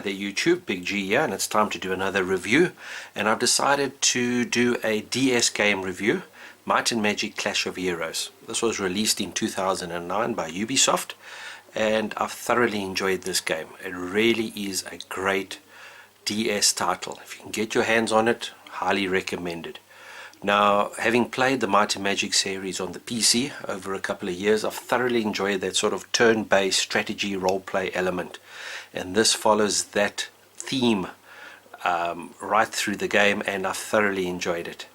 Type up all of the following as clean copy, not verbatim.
there YouTube, Big G here, and it's time to do another review. And I've decided to do a DS game review, Might and Magic Clash of Heroes. This was released in 2009 by Ubisoft, and I've thoroughly enjoyed this game. It really is a great DS title. If you can get your hands on it, highly recommended. Now, having played the Might and Magic series on the PC over a couple of years, I've thoroughly enjoyed that sort of turn-based strategy role-play element, and this follows that theme right through the game, and I've thoroughly enjoyed it.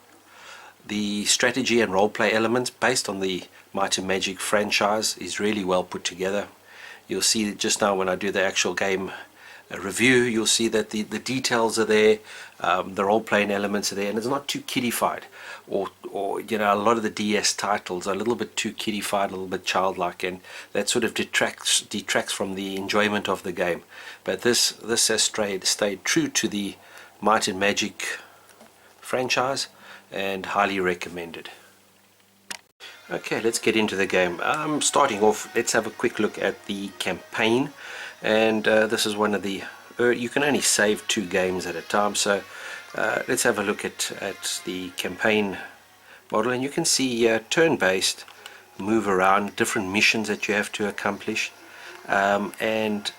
The strategy and role-play elements based on the Might and Magic franchise is really well put together. You'll see just now when I do the actual game review, you'll see that the details are there, the role-playing elements are there, and it's not too kiddified, or you know, a lot of the DS titles are a little bit too kiddified, a little bit childlike, and that sort of detracts from the enjoyment of the game. But this has stayed true to the Might and Magic franchise, and highly recommended. Okay, let's get into the game. Starting off, let's have a quick look at the campaign. And this is one of the you can only save 2 games at a time, so let's have a look at the campaign model, and you can see turn-based, move around, different missions that you have to accomplish, and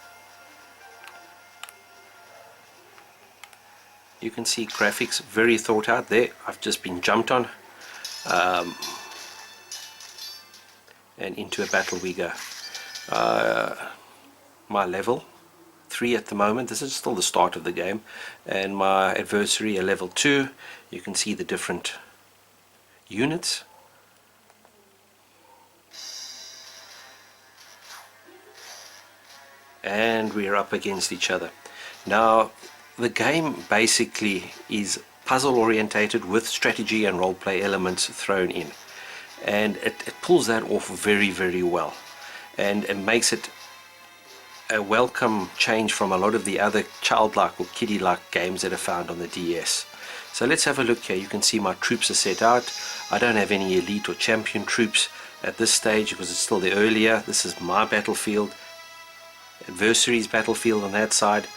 you can see graphics very thought out there. I've just been jumped on, and into a battle we go. My level 3 at the moment. This is still the start of the game, and my adversary a level 2. You can see the different units. And we're up against each other. Now the game basically is puzzle orientated with strategy and role-play elements thrown in, and it pulls that off very well, and it makes it a welcome change from a lot of the other childlike or kiddie-like games that are found on the DS. So let's have a look here. You can see my troops are set out. I don't have any elite or champion troops at this stage because it's still the earlier. This is my battlefield, adversary's battlefield on that side,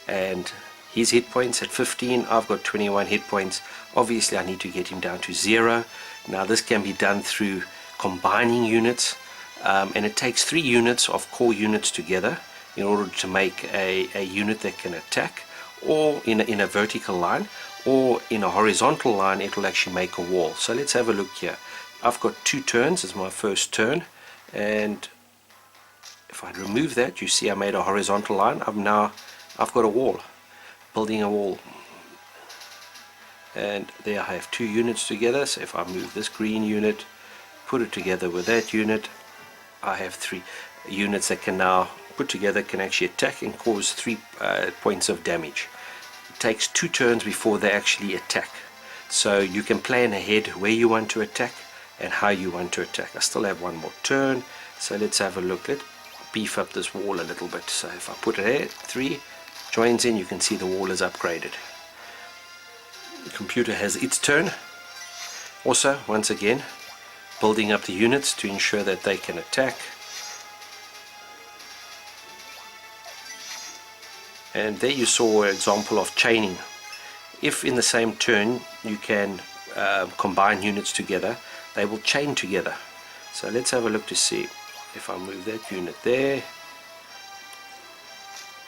and his hit points at 15. I've got 21 hit points. Obviously I need to get him down to 0. Now this can be done through combining units, and it takes 3 units of core units together in order to make a unit that can attack, or in a vertical line, or in a horizontal line it will actually make a wall. So let's have a look here. I've got 2 turns. It's my first turn, and if I remove that, you see I made a horizontal line. I've got a wall, building a wall, and there I have 2 units together. So if I move this green unit, put it together with that unit, I have 3 units that can now put together, can actually attack and cause 3 points of damage. It takes 2 turns before they actually attack, so you can plan ahead where you want to attack and how you want to attack. I still have 1 more turn, so let's have a look. Let's beef up this wall a little bit. So if I put it here, 3 joins in, you can see the wall is upgraded. The computer has its turn. Also, once again, building up the units to ensure that they can attack. And there you saw an example of chaining. If in the same turn you can combine units together, they will chain together. So let's have a look to see. If I move that unit there,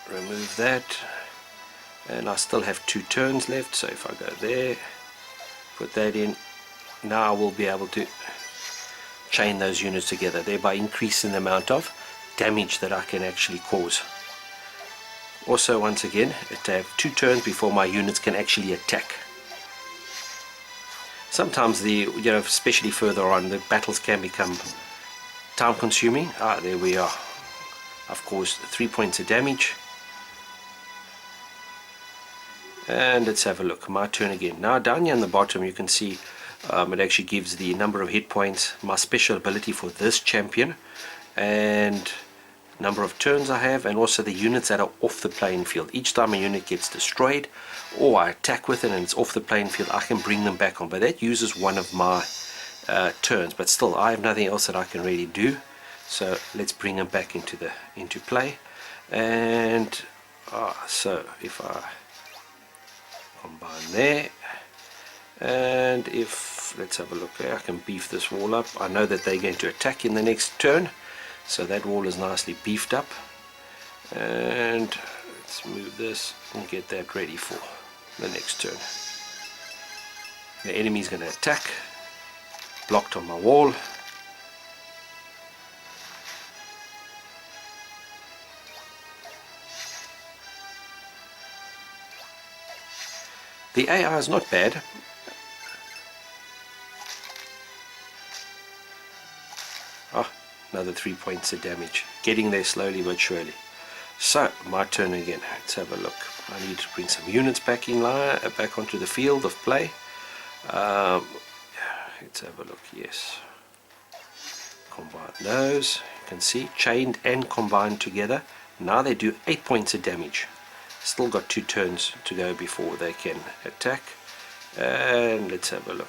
remove that, and I still have 2 turns left. So if I go there, put that in, now I will be able to chain those units together, thereby increasing the amount of damage that I can actually cause. Also, once again, I have 2 turns before my units can actually attack. Sometimes especially further on, the battles can become time consuming. There we are. I've caused 3 points of damage. And let's have a look. My turn again. Now down here on the bottom you can see it actually gives the number of hit points, my special ability for this champion, and number of turns I have, and also the units that are off the playing field. Each time a unit gets destroyed or I attack with it and it's off the playing field, I can bring them back on, but that uses one of my turns. But still, I have nothing else that I can really do, so let's bring them back into play. And So if I combine there, and if, let's have a look there, I can beef this wall up. I know that they're going to attack in the next turn, so that wall is nicely beefed up. And let's move this and get that ready for the next turn. The enemy's going to attack, blocked on my wall. The AI is not bad. Another 3 points of damage. Getting there slowly but surely. So, my turn again. Let's have a look. I need to bring some units back in line, back onto the field of play. Let's have a look. Yes. Combine those. You can see chained and combined together. Now they do 8 points of damage. Still got 2 turns to go before they can attack. And let's have a look.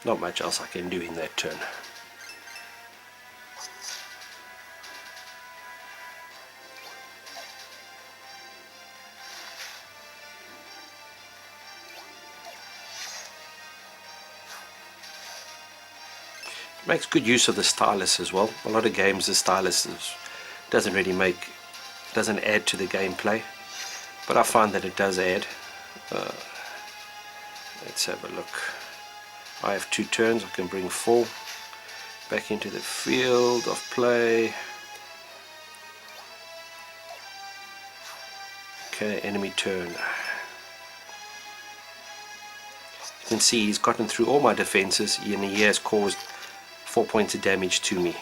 Not much else I can do in that turn. Makes good use of the stylus as well. A lot of games the stylus doesn't add to the gameplay, but I find that it does add. Let's have a look. I have 2 turns. I can bring 4 back into the field of play. Okay, enemy turn. You can see he's gotten through all my defenses and he has caused 4 points of damage to me.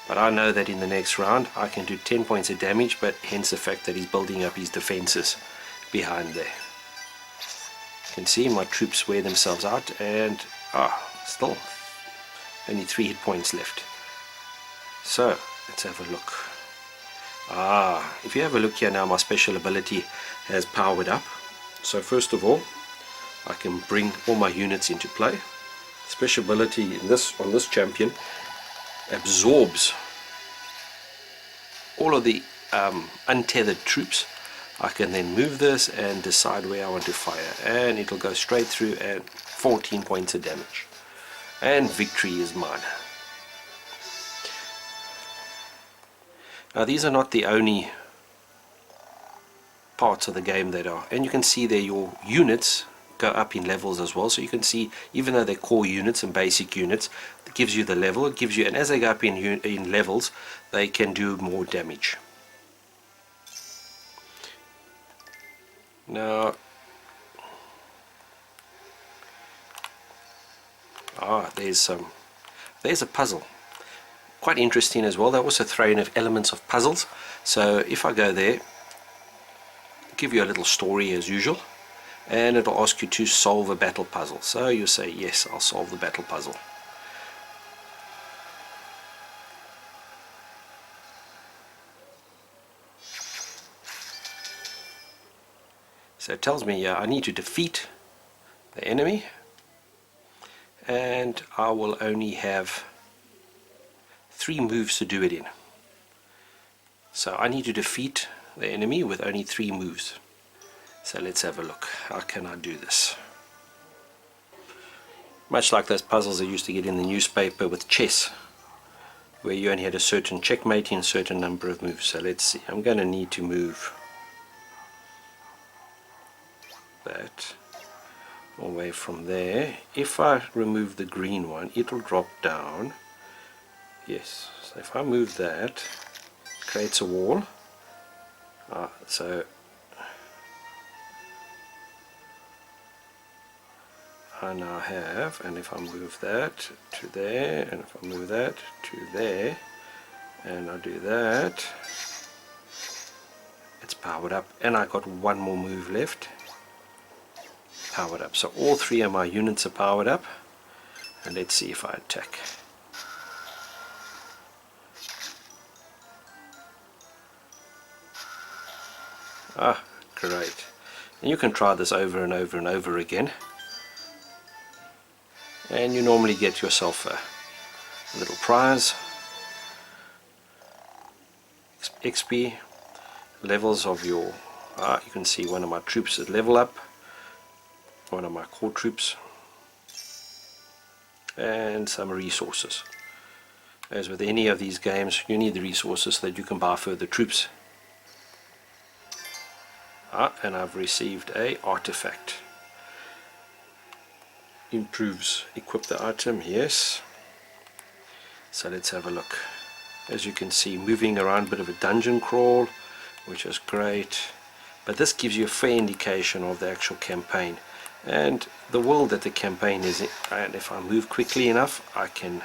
But I know that in the next round I can do 10 points of damage, but hence the fact that he's building up his defenses behind there. You can see my troops wear themselves out, and still only 3 hit points left. So let's have a look. If you have a look here now, my special ability has powered up. So first of all, I can bring all my units into play. Special ability on this champion absorbs all of the untethered troops. I can then move this and decide where I want to fire, and it'll go straight through, and 14 points of damage, and victory is mine. Now these are not the only parts of the game that are, and you can see there your units go up in levels as well. So you can see, even though they're core units and basic units, it gives you the level, it gives you, and as they go up in levels, they can do more damage. Now there's a puzzle, quite interesting as well. They also throw in elements of puzzles. So if I go there, give you a little story as usual, and it'll ask you to solve a battle puzzle. So you say yes, I'll solve the battle puzzle. So it tells me I need to defeat the enemy, and I will only have 3 moves to do it in. So I need to defeat the enemy with only 3 moves. So let's have a look. How can I do this? Much like those puzzles I used to get in the newspaper with chess, where you only had a certain checkmate in a certain number of moves. So let's see. I'm going to need to move that away from there. If I remove the green one, it'll drop down. Yes. So if I move that, it creates a wall. So I now have, and if I move that to there, and if I move that to there, and I do that, it's powered up, and I got 1 more move left. Powered up. So all 3 of my units are powered up, and let's see if I attack. Great. And you can try this over and over and over again, and you normally get yourself a little prize. XP, levels of your, you can see one of my troops is level up, one of my core troops, and some resources. As with any of these games, you need the resources so that you can buy further troops. And I've received a artifact. Improves, equip the item, yes. So let's have a look. As you can see, moving around, a bit of a dungeon crawl, which is great. But this gives you a fair indication of the actual campaign and the world that the campaign is in. And if I move quickly enough, I can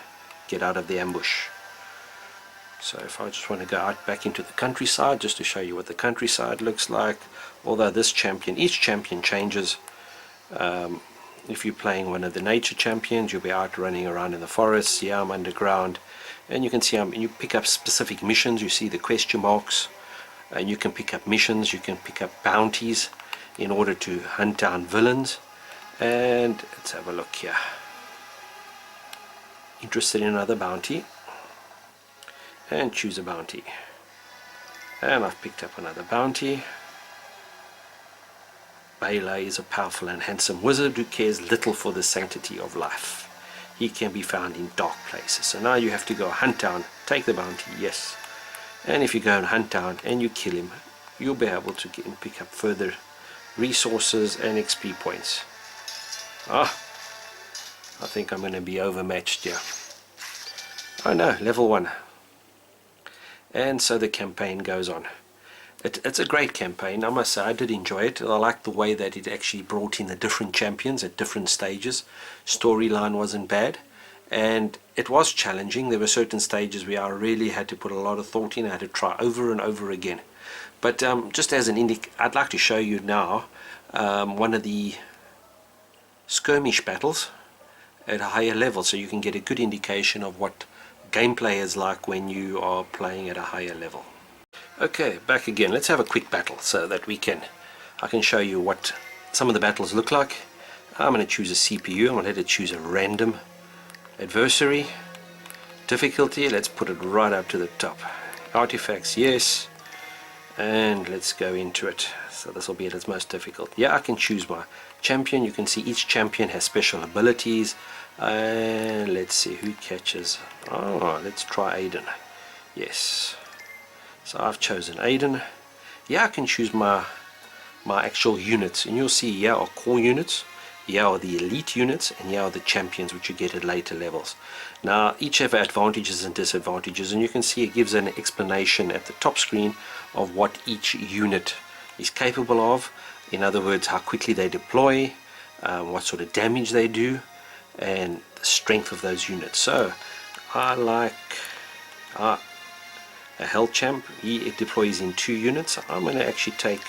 get out of the ambush. So if I just want to go out back into the countryside, just to show you what the countryside looks like, although this champion, each champion changes. If you're playing one of the nature champions, you'll be out running around in the forests. Yeah, I'm underground, and you can see you pick up specific missions. You see the question marks, and you can pick up missions, you can pick up bounties in order to hunt down villains. And let's have a look here. Interested in another bounty, and choose a bounty. And I've picked up another bounty. Bela is a powerful and handsome wizard who cares little for the sanctity of life. He can be found in dark places. So now you have to go hunt down, take the bounty, yes. And if you go and hunt down and you kill him, you'll be able to get and pick up further resources and XP points. I think I'm going to be overmatched here. Oh no, level 1. And so the campaign goes on. It's a great campaign, I must say. I did enjoy it. I liked the way that it actually brought in the different champions at different stages. Storyline wasn't bad, and it was challenging. There were certain stages where I really had to put a lot of thought in. I had to try over and over again. But just as an I'd like to show you now one of the skirmish battles at a higher level, so you can get a good indication of what gameplay is like when you are playing at a higher level. Okay, back again. Let's have a quick battle so that I can show you what some of the battles look like. I'm going to choose a CPU. I'm going to let it choose a random adversary. Difficulty, let's put it right up to the top. Artifacts, yes. And let's go into it. So this will be at its most difficult. Yeah, I can choose my champion. You can see each champion has special abilities. And let's see who catches. Let's try Aiden. Yes. So I've chosen Aiden. Yeah, I can choose my actual units, and you'll see here are core units, here are the elite units, and here are the champions, which you get at later levels. Now each have advantages and disadvantages, and you can see it gives an explanation at the top screen of what each unit is capable of. In other words, how quickly they deploy, what sort of damage they do, and the strength of those units. So I like a Hell Champ. It deploys in 2 units. I'm going to actually take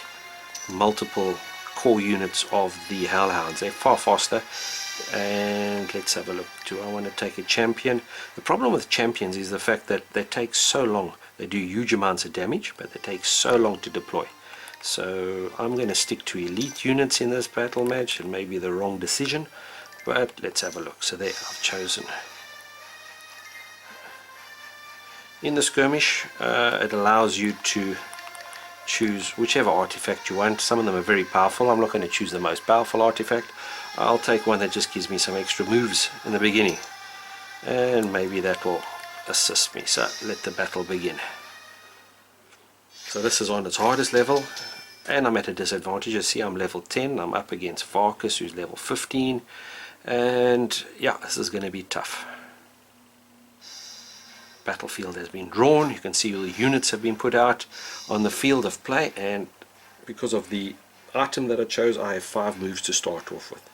multiple core units of the Hellhounds. They're far faster. And let's have a look. Do I want to take a champion? The problem with champions is the fact that they take so long. They do huge amounts of damage, but they take so long to deploy. So I'm going to stick to elite units in this battle match. It may be the wrong decision, but let's have a look. So there, I've chosen. In the skirmish, it allows you to choose whichever artifact you want. Some of them are very powerful. I'm not going to choose the most powerful artifact. I'll take one that just gives me some extra moves in the beginning, and maybe that will assist me. So let the battle begin. So this is on its hardest level, and I'm at a disadvantage. You see I'm level 10. I'm up against Varkas, who's level 15, and yeah, this is going to be tough. Battlefield has been drawn. You can see all the units have been put out on the field of play, and because of the item that I chose, I have 5 moves to start off with.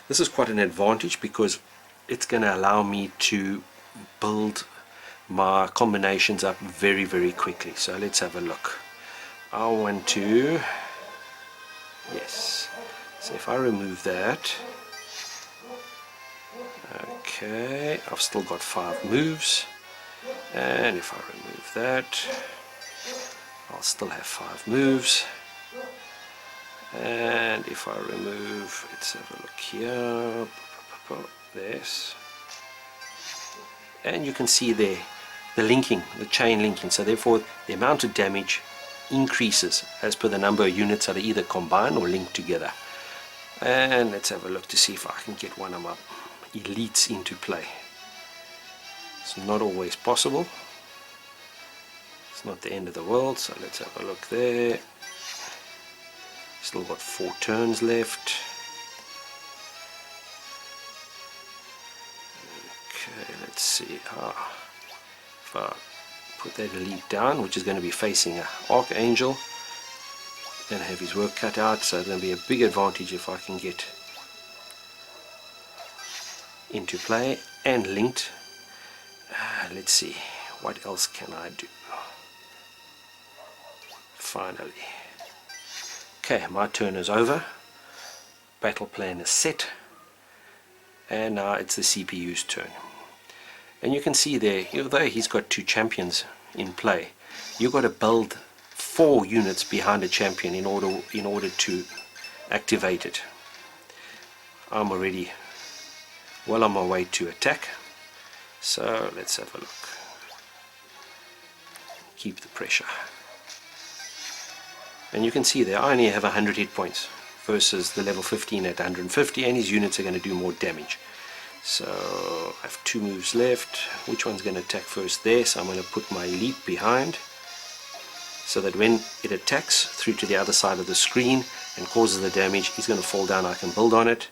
This is quite an advantage because it's going to allow me to build my combinations up very, very quickly. So let's have a look. I want to, yes, so if I remove that, okay, I've still got 5 moves. And if I remove that, I'll still have 5 moves. And if I remove, let's have a look here, this, and you can see there the linking, the chain linking, so therefore the amount of damage increases as per the number of units that are either combined or linked together. And let's have a look to see if I can get one of my elites into play. It's not always possible. It's not the end of the world, so let's have a look there. Still got 4 turns left. Okay, let's see. If I put that elite down, which is going to be facing an archangel, and have his work cut out, so it's going to be a big advantage if I can get into play and linked. Let's see, what else can I do? Finally. Okay, my turn is over. Battle plan is set. And now it's the CPU's turn. And you can see there, although he's got 2 champions in play, you've got to build 4 units behind a champion in order to activate it. I'm already well on my way to attack, so let's have a look. Keep the pressure. And you can see there I only have 100 hit points versus the level 15 at 150, and his units are going to do more damage. So I have 2 moves left. Which one's going to attack first? There, so I'm going to put my elite behind, so that when it attacks through to the other side of the screen and causes the damage, he's going to fall down. I can build on it,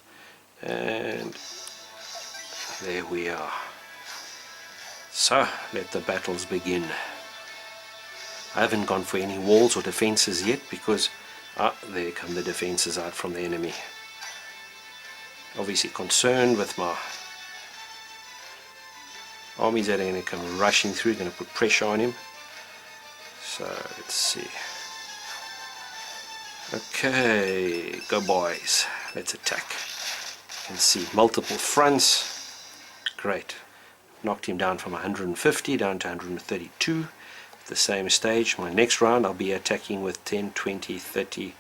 and there we are. So let the battles begin. I haven't gone for any walls or defenses yet because there come the defenses out from the enemy. Obviously concerned with my armies that are going to come rushing through, going to put pressure on him. So let's see. Okay, go boys, let's attack. You can see multiple fronts. Great. Knocked him down from 150 down to 132. At the same stage, my next round I'll be attacking with 10, 20, 30,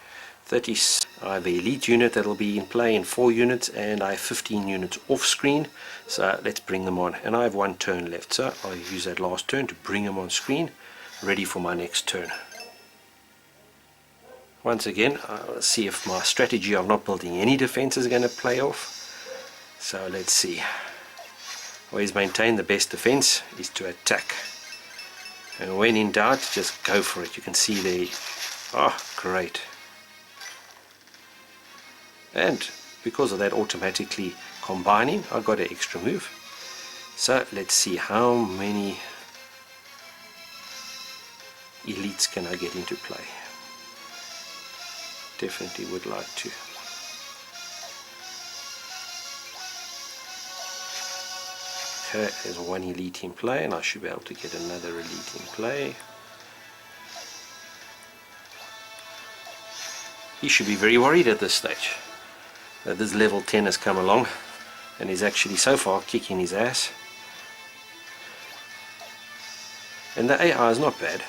30. I have an elite unit that will be in play in 4 units, and I have 15 units off screen, so let's bring them on. And I have 1 turn left, so I'll use that last turn to bring them on screen, ready for my next turn. Once again, I'll see if my strategy of not building any defense is going to play off. So let's see. Always maintain the best defense is to attack. And when in doubt, just go for it. You can see there. Oh, great. And because of that automatically combining, I got an extra move. So let's see how many elites can I get into play. Definitely would like to. Okay, there's 1 elite in play, and I should be able to get another elite in play. He should be very worried at this stage that this level 10 has come along and is actually so far kicking his ass. And the AI is not bad.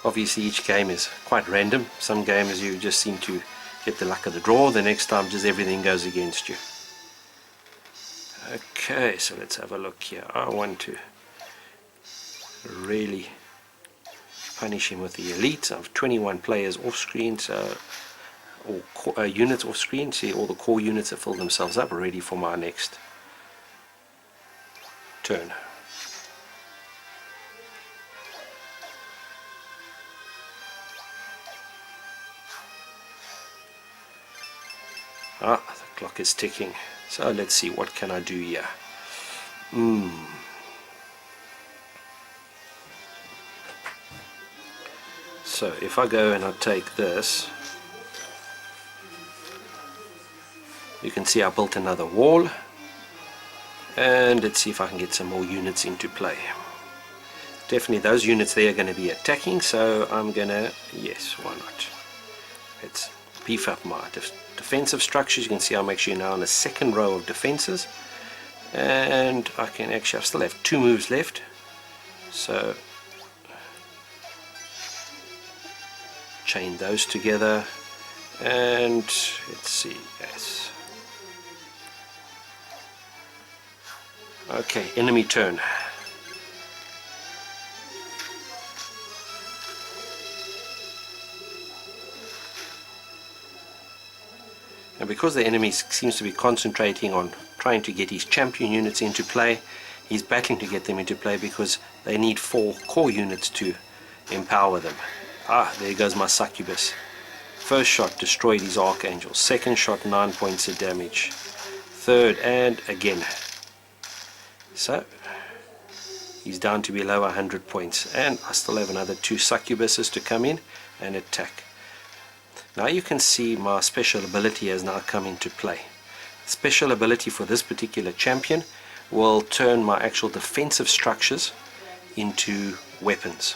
Obviously each game is quite random. Some games you just seem to get the luck of the draw, the next time just everything goes against you. Okay, so let's have a look here. I want to really punish him with the elites. I have 21 players off screen, so or units off screen. See, all the core units have filled themselves up, ready for my next turn. The clock is ticking. So let's see, what can I do here? So if I go and I take this, you can see I built another wall, and let's see if I can get some more units into play. Definitely those units there are going to be attacking, so I'm gonna, yes, why not? Let's beef up my defensive structures. You can see I'm actually now in the 2nd row of defenses, and I can actually, I still have 2 moves left, so chain those together, and let's see, yes. Okay, enemy turn. And because the enemy seems to be concentrating on trying to get his champion units into play, he's battling to get them into play because they need 4 core units to empower them. There goes my succubus. First shot destroyed his archangel. Second shot 9 points of damage. Third, and again. So he's down to below 100 points, and I still have another 2 succubuses to come in and attack. Now you can see my special ability has now come into play. Special ability for this particular champion will turn my actual defensive structures into weapons.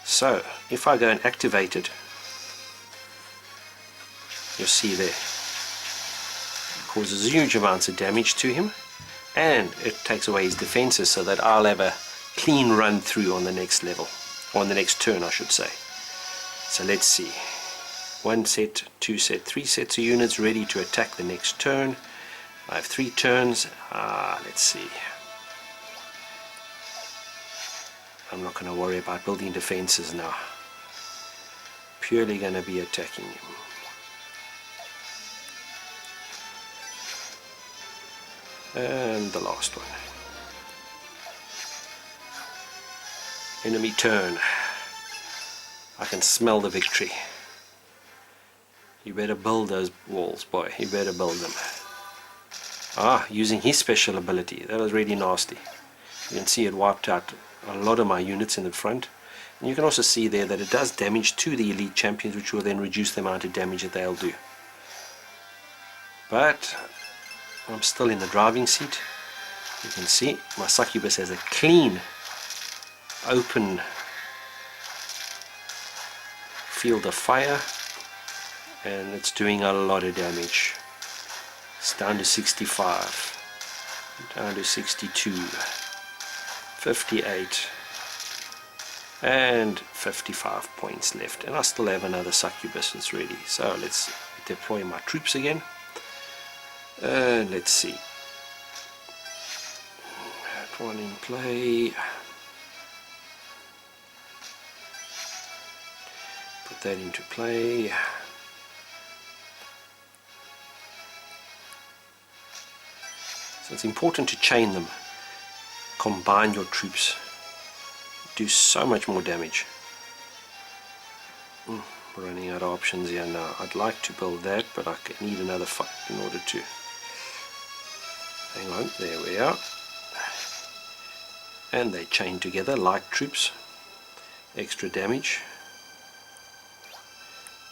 So if I go and activate it, you'll see there, it causes huge amounts of damage to him, and it takes away his defenses so that I'll have a clean run through on the next level, or on the next turn I should say. So let's see, 1 set, 2 set, 3 sets of units ready to attack the next turn. I have 3 turns. Let's see, I'm not going to worry about building defenses now, purely going to be attacking him. And the last one. Enemy turn. I can smell the victory. You better build those walls, boy. You better build them. Using his special ability. That was really nasty. You can see it wiped out a lot of my units in the front. And you can also see there that it does damage to the elite champions, which will then reduce the amount of damage that they'll do. But I'm still in the driving seat. You can see my succubus has a clean, open field of fire, and it's doing a lot of damage. It's down to 65, down to 62, 58, and 55 points left. And I still have another succubus that's ready. So let's deploy my troops again. Let's see. That one in play. Put that into play. So it's important to chain them. Combine your troops. Do so much more damage. Running out of options here now. I'd like to build that, but I need another fight in order to. Hang on, there we are. And they chain together like troops. Extra damage.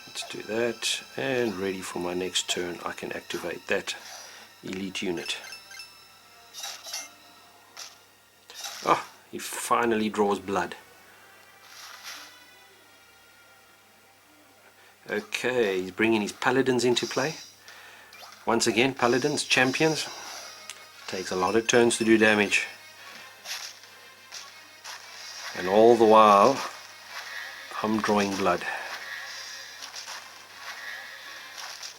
Let's do that, and ready for my next turn I can activate that elite unit. He finally draws blood. Okay, he's bringing his paladins into play. Once again, paladins, champions. Takes a lot of turns to do damage. And all the while, I'm drawing blood.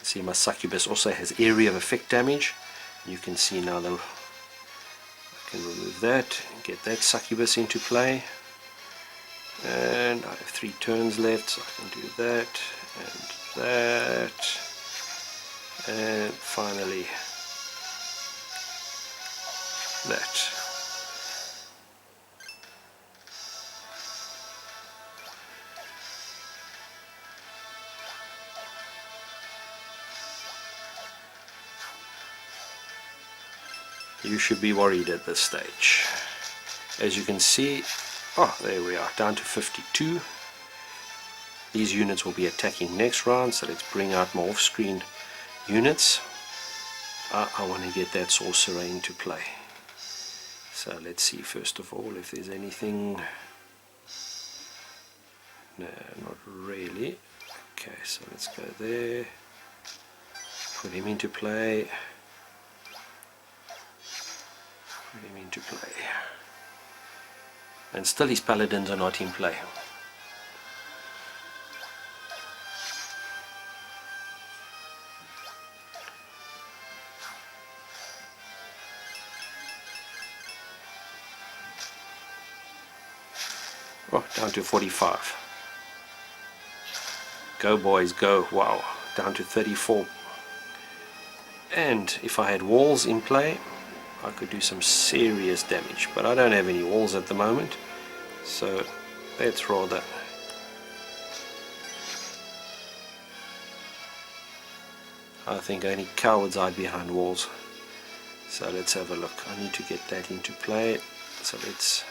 See, my succubus also has area of effect damage. You can see now that I can remove that and get that succubus into play. And I have 3 turns left, so I can do that and that. And finally that. You should be worried at this stage. As you can see, there we are, down to 52. These units will be attacking next round, so let's bring out more off-screen units. I want to get that sorcerer into play. So let's see first of all if there's anything. No, not really. Okay, so let's go there. Put him into play. Put him into play. And still his paladins are not in play. Down to 45. Go boys, go. Wow, down to 34. And if I had walls in play, I could do some serious damage, but I don't have any walls at the moment, so let's rather I think only cowards hide behind walls. So let's have a look. I need to get that into play, so let's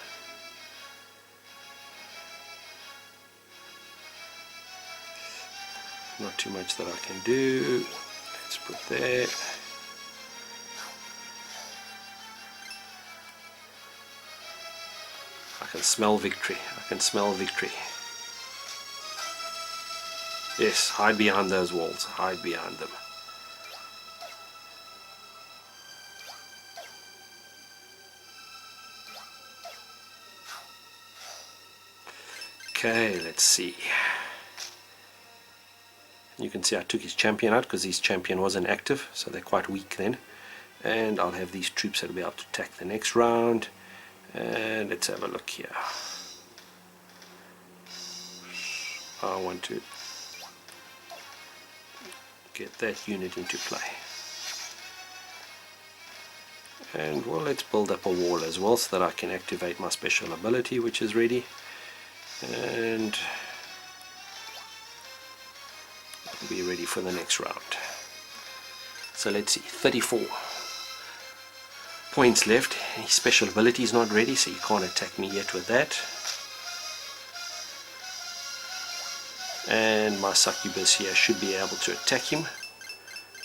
not too much that I can do. Let's put there. I can smell victory. I can smell victory. Yes, hide behind those walls. Hide behind them. Okay, let's see. You can see I took his champion out because his champion wasn't active, so they're quite weak then. And I'll have these troops that will be able to attack the next round. And let's have a look here. I want to get that unit into play. And well, let's build up a wall as well so that I can activate my special ability, which is ready. And I'll be ready for the next round. So let's see, 34 points left. His special ability is not ready, so he can't attack me yet with that. And my succubus here should be able to attack him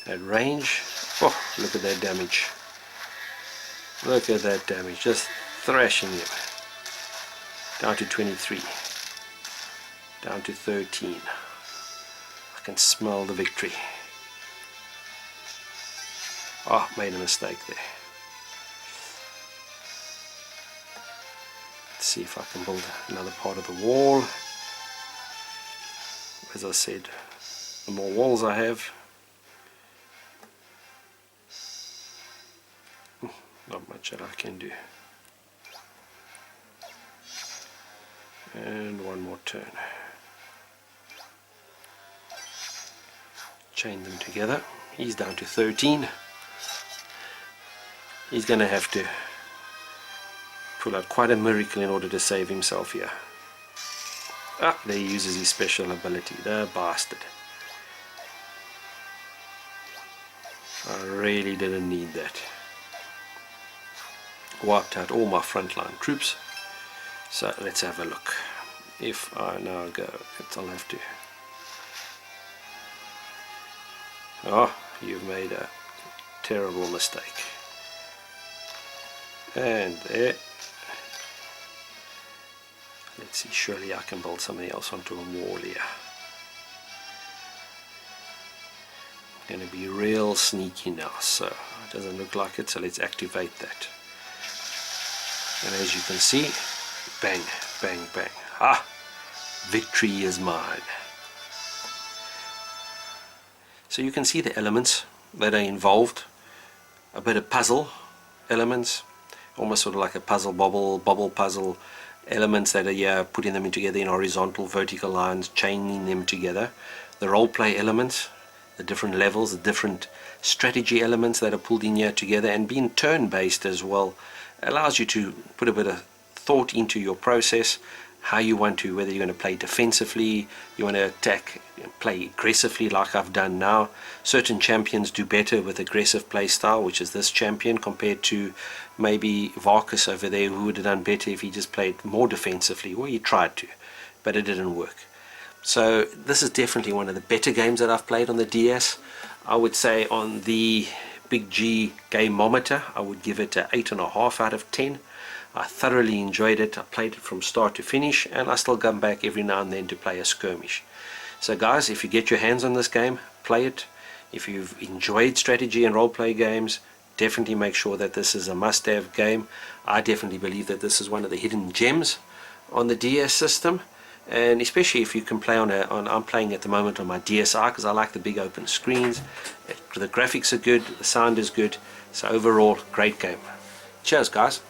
at range. Oh, look at that damage. Look at that damage, just thrashing him. Down to 23. Down to 13. I can smell the victory. Oh, made a mistake there. Let's see if I can build another part of the wall. As I said, the more walls I have, not much that I can do. And one more turn. Chain them together. He's down to 13. He's going to have to pull out quite a miracle in order to save himself here. Ah, there he uses his special ability, the bastard. I really didn't need that. Wiped out all my frontline troops. So let's have a look. If I now go, I'll have to. Oh, you've made a terrible mistake. And there. Let's see, surely I can build something else onto a wall here. I'm going to be real sneaky now, so it doesn't look like it, so let's activate that. And as you can see, bang, bang, bang. Ha! Victory is mine. So you can see the elements that are involved. A bit of puzzle elements, almost sort of like a puzzle bubble puzzle elements that are here, putting them together in horizontal, vertical lines, chaining them together. The role play elements, the different levels, the different strategy elements that are pulled in here together, and being turn based as well allows you to put a bit of thought into your process, how you want to, whether you're going to play defensively, you want to attack, play aggressively like I've done now. Certain champions do better with aggressive play style, which is this champion, compared to maybe Varkas over there, who would have done better if he just played more defensively. Well, he tried to, but it didn't work. So this is definitely one of the better games that I've played on the DS. I would say on the Big G gameometer, I would give it an 8.5 out of 10. I thoroughly enjoyed it. I played it from start to finish, and I still come back every now and then to play a skirmish. So guys, if you get your hands on this game, play it. If you've enjoyed strategy and role-play games, definitely make sure that this is a must-have game. I definitely believe that this is one of the hidden gems on the DS system, and especially if you can play I'm playing at the moment on my DSi because I like the big open screens. The graphics are good, the sound is good, so overall, great game. Cheers guys.